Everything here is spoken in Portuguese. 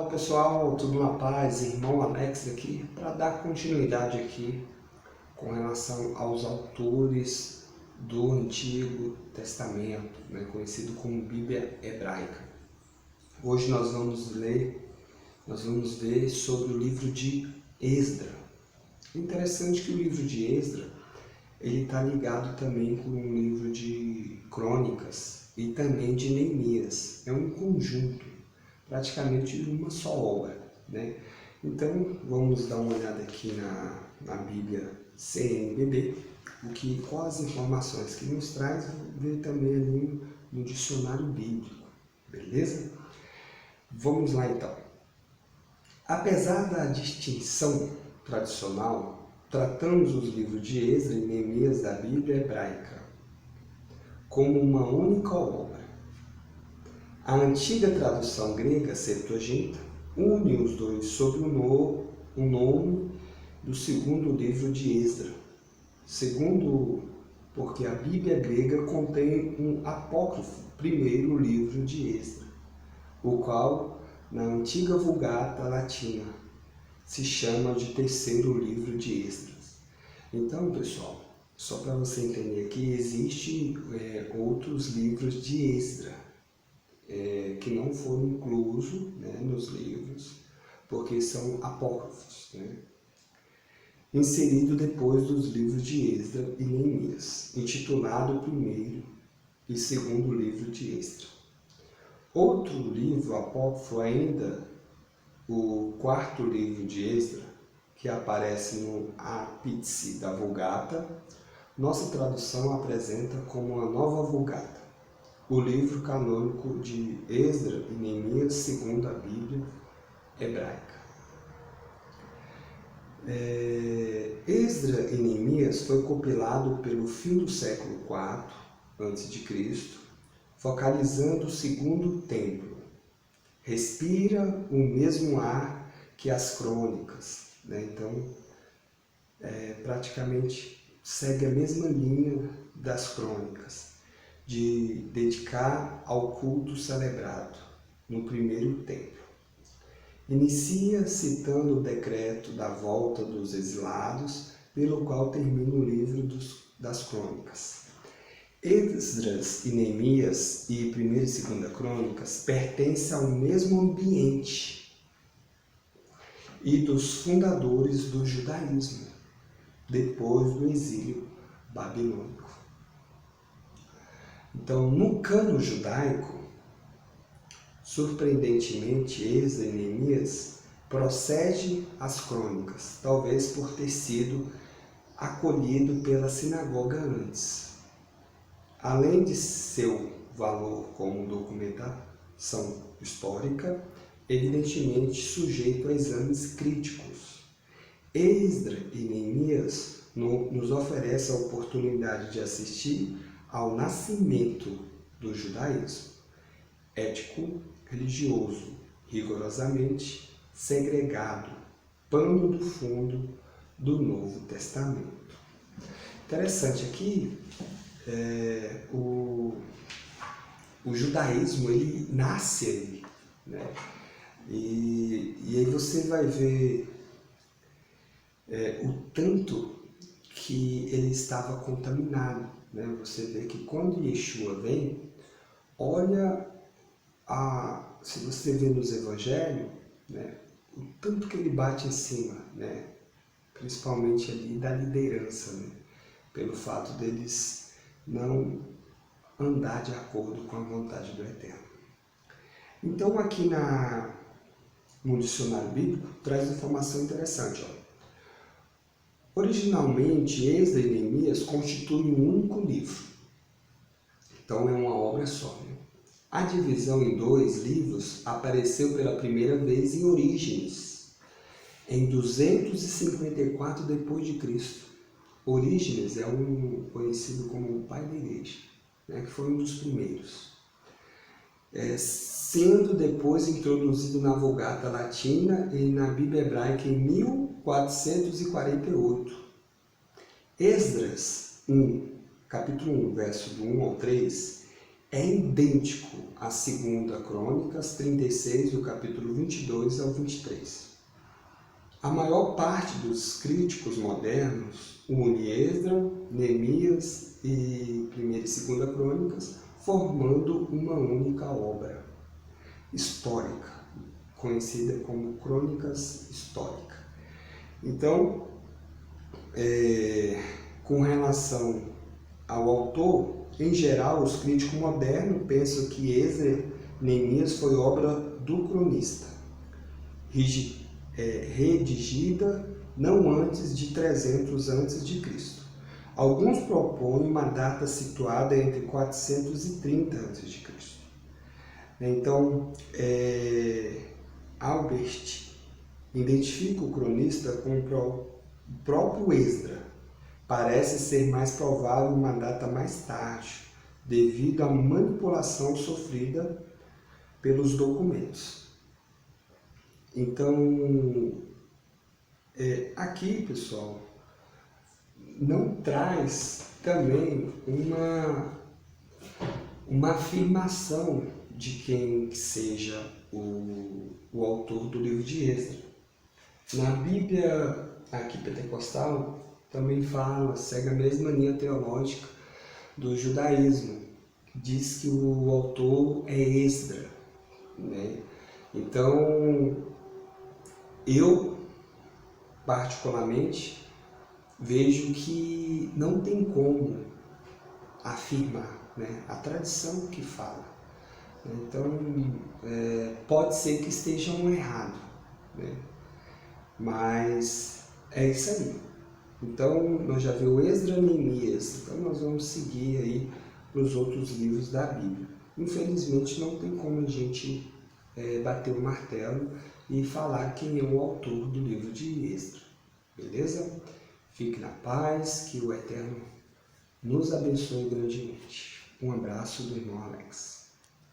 Fala pessoal, tudo na paz? Irmão Alex aqui para dar continuidade aqui com relação aos autores do Antigo Testamento, conhecido como Bíblia Hebraica. Hoje nós vamos ver sobre o livro de Esdra. Interessante que o livro de Esdra ele está ligado também com o livro de Crônicas e também de Neemias. É um conjunto, praticamente uma só obra, Então, vamos dar uma olhada aqui na Bíblia CNBB, quais as informações que nos traz, ver também ali no dicionário bíblico, beleza? Vamos lá então. Apesar da distinção tradicional, tratamos os livros de Esdra e Neemias da Bíblia Hebraica como uma única obra. A antiga tradução grega, Septuaginta, une os dois sob o nome do segundo livro de Esdra. Porque a Bíblia grega contém um apócrifo, primeiro livro de Esdra, o qual, na antiga Vulgata latina, se chama de terceiro livro de Esdras. Então, pessoal, só para você entender aqui, existem outros livros de Esdra, que não foram inclusos nos livros, porque são apócrifos, inserido depois dos livros de Esdra e Neemias, intitulado primeiro e segundo livro de Esdra. Outro livro apócrifo ainda, o quarto livro de Esdra, que aparece no ápice da Vulgata, nossa tradução apresenta como a nova Vulgata, o livro canônico de Esdra e Neemias segundo a Bíblia Hebraica. Esdra e Neemias foi compilado pelo fim do século IV a.C., focalizando o segundo templo. Respira o mesmo ar que as crônicas, Então, praticamente segue a mesma linha das crônicas, de dedicar ao culto celebrado no primeiro templo. Inicia citando o decreto da volta dos exilados, pelo qual termina o livro das crônicas. Esdras e Neemias e 1ª e 2ª Crônicas pertencem ao mesmo ambiente e dos fundadores do judaísmo, depois do exílio babilônico. Então, no cano judaico, surpreendentemente, Esdra e Neemias procede às crônicas, talvez por ter sido acolhido pela sinagoga antes. Além de seu valor como documentação histórica, evidentemente sujeito a exames críticos. Esdra e Neemias nos oferecem a oportunidade de assistir ao nascimento do judaísmo, ético-religioso, rigorosamente segregado, pano de fundo do Novo Testamento. Interessante aqui, o judaísmo ele nasce aí, E aí você vai ver o tanto que ele estava contaminado, Você vê que quando Yeshua vem, se você vê nos evangelhos, o tanto que ele bate em cima, principalmente ali da liderança, pelo fato deles não andar de acordo com a vontade do Eterno. Então aqui no dicionário bíblico traz informação interessante. Originalmente, Esdra e Neemias constituem um único livro, então é uma obra só. A divisão em 2 livros apareceu pela primeira vez em Orígenes, em 254 d.C. Orígenes é conhecido como o pai da igreja, que foi um dos primeiros, sendo depois introduzido na Vulgata Latina e na Bíblia Hebraica em 1448. Esdras 1, capítulo 1, verso do 1 ao 3, é idêntico à 2 Crônicas 36, do capítulo 22 ao 23. A maior parte dos críticos modernos une Esdras, Neemias e 1ª e 2ª Crônicas, formando uma única obra histórica, conhecida como Crônicas Históricas. Então, com relação ao autor, em geral, os críticos modernos pensam que Esdras, Neemias foi obra do cronista, redigida não antes de 300 a.C. Alguns propõem uma data situada entre 430 a.C. Então, Albert identifica o cronista com o próprio Esdras. Parece ser mais provável uma data mais tarde, devido à manipulação sofrida pelos documentos. Então, aqui, pessoal, não traz também uma afirmação de quem seja o autor do livro de Esdras. Na Bíblia aqui pentecostal também fala, segue a mesma linha teológica do judaísmo. Diz que o autor é Esdras, né? Então, eu particularmente vejo que não tem como afirmar, né? A tradição que fala. Então, pode ser que estejam errados, né? Mas é isso aí. Então, nós já vimos Esdras e Neemias, então nós vamos seguir aí para os outros livros da Bíblia. Infelizmente, não tem como a gente bater o martelo e falar quem é o autor do livro de Esdras, beleza? Fique na paz, que o Eterno nos abençoe grandemente. Um abraço do irmão Alex.